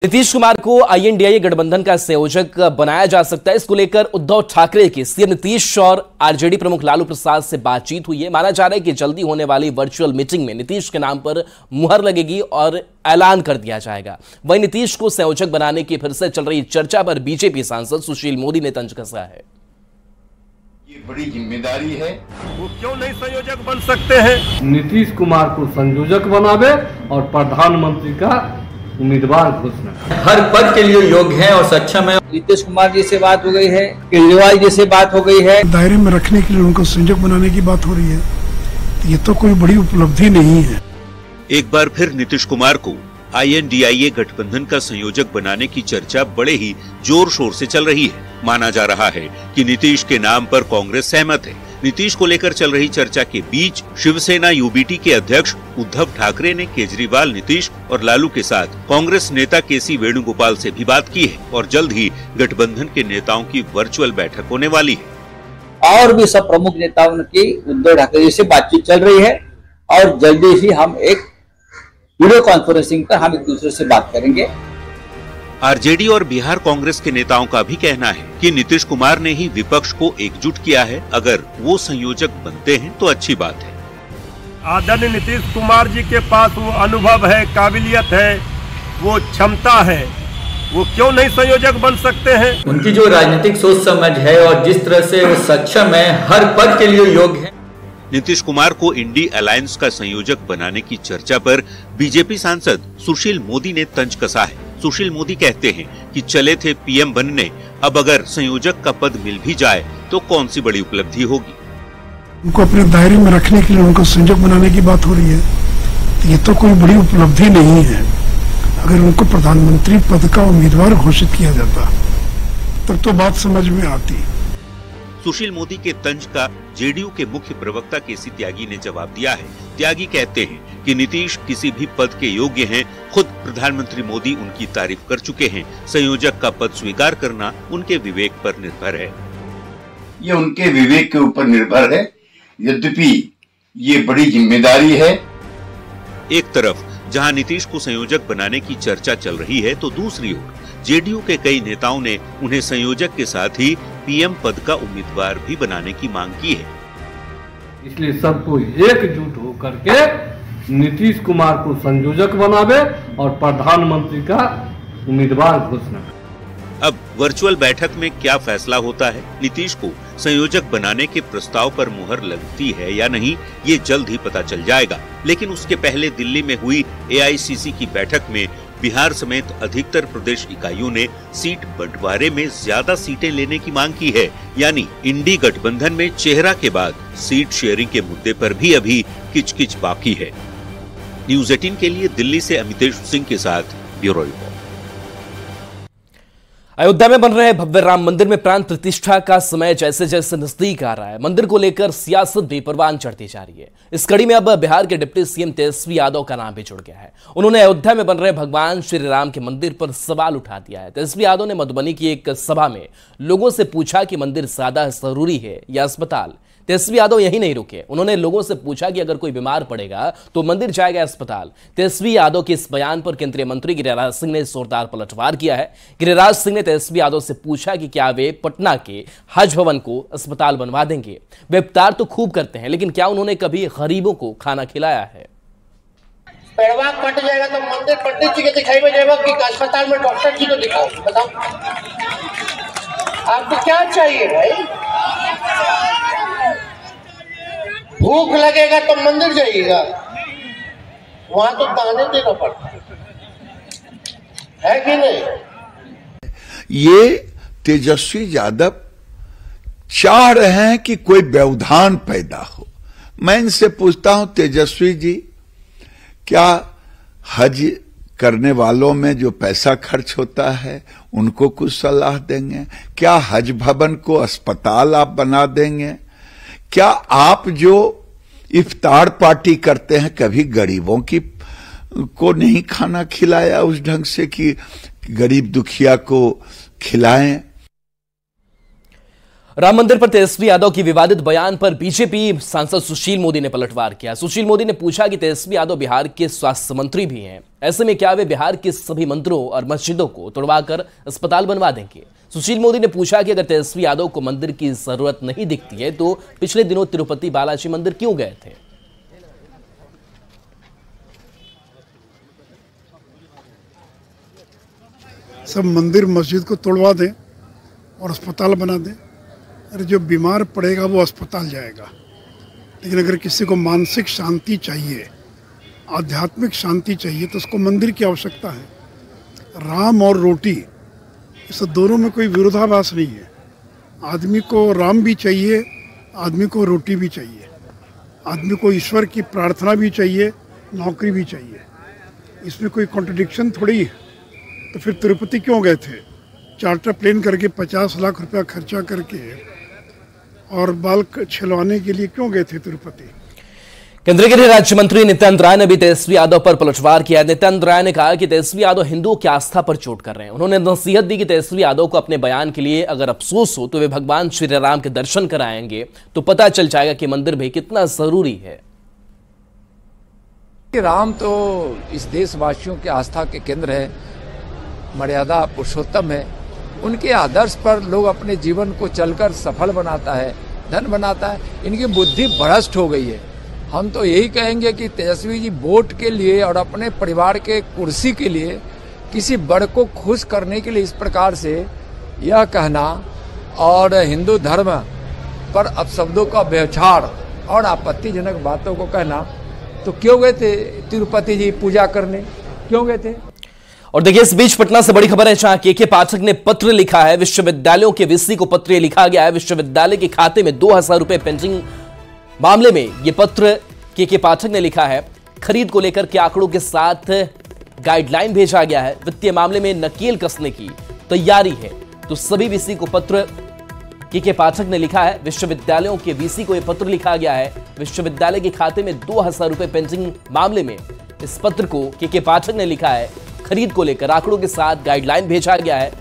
नीतीश कुमार को आईएनडीआईए गठबंधन का संयोजक बनाया जा सकता है। इसको लेकर उद्धव ठाकरे की सीएम नीतीश और आरजेडी प्रमुख लालू प्रसाद से बातचीत हुई है। माना जा रहा है कि जल्दी होने वाली वर्चुअल मीटिंग में नीतीश के नाम पर मुहर लगेगी और ऐलान कर दिया जाएगा। वहीं नीतीश को संयोजक बनाने की फिर से चल रही चर्चा पर बीजेपी सांसद सुशील मोदी ने तंज कसा है। ये बड़ी जिम्मेदारी है, वो क्यों नहीं संयोजक बन सकते हैं? नीतीश कुमार को संयोजक बनावे और प्रधानमंत्री का उम्मीदवार घोषणा। हर पद के लिए योग्य है और सक्षम है। नीतीश कुमार जी से बात हो गई है, केजरीवाल जी से बात हो गई है। दायरे में रखने के लिए उनको संयोजक बनाने की बात हो रही है, ये तो कोई बड़ी उपलब्धि नहीं है। एक बार फिर नीतीश कुमार को आईएनडीआईए गठबंधन का संयोजक बनाने की चर्चा बड़े ही जोर शोर से चल रही है। माना जा रहा है कि नीतीश के नाम पर कांग्रेस सहमत है। नीतीश को लेकर चल रही चर्चा के बीच शिवसेना यूबीटी के अध्यक्ष उद्धव ठाकरे ने केजरीवाल, नीतीश और लालू के साथ कांग्रेस नेता केसी वेणुगोपाल से भी बात की है और जल्द ही गठबंधन के नेताओं की वर्चुअल बैठक होने वाली है। और भी सब प्रमुख नेताओं की उद्धव ठाकरे जी से बातचीत चल रही है और जल्दी ही हम एक वीडियो कॉन्फ्रेंसिंग पर हम एक दूसरे से बात करेंगे। आरजेडी और बिहार कांग्रेस के नेताओं का भी कहना है कि नीतीश कुमार ने ही विपक्ष को एकजुट किया है। अगर वो संयोजक बनते हैं तो अच्छी बात है। आदरणीय नीतीश कुमार जी के पास वो अनुभव है, काबिलियत है, वो क्षमता है, वो क्यों नहीं संयोजक बन सकते हैं? उनकी जो राजनीतिक सोच समझ है और जिस तरह से वो सक्षम है, हर पद के लिए योग्य है। नीतीश कुमार को इंडी अलायंस का संयोजक बनाने की चर्चा पर बीजेपी सांसद सुशील मोदी ने तंज कसा है। सुशील मोदी कहते हैं कि चले थे पीएम बनने, अब अगर संयोजक का पद मिल भी जाए तो कौन सी बड़ी उपलब्धि होगी। उनको अपने दायरे में रखने के लिए उनको संयोजक बनाने की बात हो रही है, ये तो कोई बड़ी उपलब्धि नहीं है। अगर उनको प्रधानमंत्री पद का उम्मीदवार घोषित किया जाता तब तो बात समझ में आती। सुशील मोदी के तंज का जेडीयू के मुख्य प्रवक्ता केसी त्यागी ने जवाब दिया है। त्यागी कहते हैं कि नीतीश किसी भी पद के योग्य हैं। खुद प्रधानमंत्री मोदी उनकी तारीफ कर चुके हैं। संयोजक का पद स्वीकार करना उनके विवेक पर निर्भर है। ये उनके विवेक के ऊपर निर्भर है, यद्यपि ये बड़ी जिम्मेदारी है। एक तरफ जहां नीतीश को संयोजक बनाने की चर्चा चल रही है, तो दूसरी ओर जेडीयू के कई नेताओं ने उन्हें संयोजक के साथ ही पीएम पद का उम्मीदवार भी बनाने की मांग की है। इसलिए सबको एकजुट होकर के नीतीश कुमार को संयोजक बनावे और प्रधानमंत्री का उम्मीदवार घोषणा। अब वर्चुअल बैठक में क्या फैसला होता है, नीतीश को संयोजक बनाने के प्रस्ताव पर मुहर लगती है या नहीं, ये जल्द ही पता चल जाएगा। लेकिन उसके पहले दिल्ली में हुई एआईसीसी की बैठक में बिहार समेत अधिकतर प्रदेश इकाइयों ने सीट बंटवारे में ज्यादा सीटें लेने की मांग की है। यानी इंडी गठबंधन में चेहरा के बाद सीट शेयरिंग के मुद्दे पर भी अभी किचकिच बाकी है। न्यूज़ 18 के लिए दिल्ली से अमितेश सिंह के साथ ब्यूरो रिपोर्ट। अयोध्या में बन रहे भव्य राम मंदिर में प्राण प्रतिष्ठा का समय जैसे जैसे नजदीक आ रहा है, मंदिर को लेकर सियासत भी परवान चढ़ती जा रही है। इस कड़ी में अब बिहार के डिप्टी सीएम तेजस्वी यादव का नाम भी जुड़ गया है। उन्होंने अयोध्या में बन रहे भगवान श्री राम के मंदिर पर सवाल उठा दिया है। तेजस्वी यादव ने मधुबनी की एक सभा में लोगों से पूछा कि मंदिर ज्यादा जरूरी है या अस्पताल। तेजस्वी यादव यही नहीं रुके, उन्होंने लोगों से पूछा कि अगर कोई बीमार पड़ेगा तो मंदिर जाएगा अस्पताल। तेजस्वी यादव के इस बयान पर केंद्रीय मंत्री गिरिराज सिंह ने जोरदार पलटवार किया है। गिरिराज सिंह ने तेजस्वी यादव से पूछा कि क्या वे पटना के हज भवन को अस्पताल बनवा देंगे। वे इफ्तार तो खूब करते हैं, लेकिन क्या उन्होंने कभी गरीबों को खाना खिलाया है? पैरवा कट जाएगा तो मंदिर पंडित जी के दिखाई में जाएगा कि अस्पताल में डॉक्टर जी को दिखाओ। बताओ आपको क्या चाहिए भाई? भूख लगेगा तो मंदिर जाइएगा, वहां तो दाने देना पड़ता है कि नहीं? ये तेजस्वी यादव चाह रहे हैं कि कोई व्यवधान पैदा हो। मैं इनसे पूछता हूं, तेजस्वी जी, क्या हज करने वालों में जो पैसा खर्च होता है उनको कुछ सलाह देंगे? क्या हज भवन को अस्पताल आप बना देंगे? क्या आप जो इफ्तार पार्टी करते हैं, कभी गरीबों की को नहीं खाना खिलाया उस ढंग से कि गरीब दुखिया को खिलाएं? राम मंदिर पर तेजस्वी यादव की विवादित बयान पर बीजेपी सांसद सुशील मोदी ने पलटवार किया। सुशील मोदी ने पूछा कि तेजस्वी यादव बिहार के स्वास्थ्य मंत्री भी हैं, ऐसे में क्या वे बिहार के सभी मंदिरों और मस्जिदों को तोड़वाकर अस्पताल बनवा देंगे। सुशील मोदी ने पूछा कि अगर तेजस्वी यादव को मंदिर की जरूरत नहीं दिखती है तो पिछले दिनों तिरुपति बालाजी मंदिर क्यों गए थे। सब मंदिर मस्जिद को तोड़वा दें और अस्पताल बना दें। अरे जो बीमार पड़ेगा वो अस्पताल जाएगा, लेकिन अगर किसी को मानसिक शांति चाहिए, आध्यात्मिक शांति चाहिए तो उसको मंदिर की आवश्यकता है। राम और रोटी, इस दोनों में कोई विरोधाभास नहीं है। आदमी को राम भी चाहिए, आदमी को रोटी भी चाहिए, आदमी को ईश्वर की प्रार्थना भी चाहिए, नौकरी भी चाहिए। इसमें कोई कॉन्ट्रडिक्शन थोड़ी है। तो फिर तिरुपति क्यों गए थे? चार्टर प्लेन करके 50 लाख रुपया खर्चा करके और बाल छिलवाने के लिए क्यों गए थे तिरुपति? केंद्रीय गृह राज्य मंत्री नित्यानंद राय ने भी तेजस्वी यादव पर पलटवार किया। नित्यानंद राय ने कहा कि तेजस्वी यादव हिंदुओं की आस्था पर चोट कर रहे हैं। उन्होंने नसीहत दी कि तेजस्वी यादव को अपने बयान के लिए अगर अफसोस हो तो वे भगवान श्री राम के दर्शन कराएंगे तो पता चल जाएगा कि मंदिर भी कितना जरूरी है। राम तो इस देशवासियों की आस्था के केंद्र है, मर्यादा पुरुषोत्तम है। उनके आदर्श पर लोग अपने जीवन को चलकर सफल बनाता है, धन बनाता है। इनकी बुद्धि भ्रष्ट हो गई है। हम तो यही कहेंगे कि तेजस्वी जी वोट के लिए और अपने परिवार के कुर्सी के लिए किसी बड़ को खुश करने के लिए इस प्रकार से यह कहना और हिंदू धर्म पर अपशब्दों का व्यवहार और आपत्तिजनक बातों को कहना, तो क्यों गए थे तिरुपति जी पूजा करने, क्यों गए थे? और देखिए, इस बीच पटना से बड़ी खबर है जहां के पाठक ने पत्र लिखा है। विश्वविद्यालयों के वीसी को पत्र लिखा गया है। विश्वविद्यालय के खाते में 2000 रुपए पेंडिंग मामले में यह पत्र के पाठक ने लिखा है। खरीद को लेकर के आंकड़ों के साथ गाइडलाइन भेजा गया है। वित्तीय मामले में नकेल कसने की तैयारी है। तो सभी वीसी को पत्र के पाठक ने लिखा है। विश्वविद्यालयों के वीसी को यह पत्र लिखा गया है। विश्वविद्यालय के खाते में 2000 रुपए पेंडिंग मामले में इस पत्र को के पाठक ने लिखा है। खरीद को लेकर आंकड़ों के साथ गाइडलाइन भेजा गया है।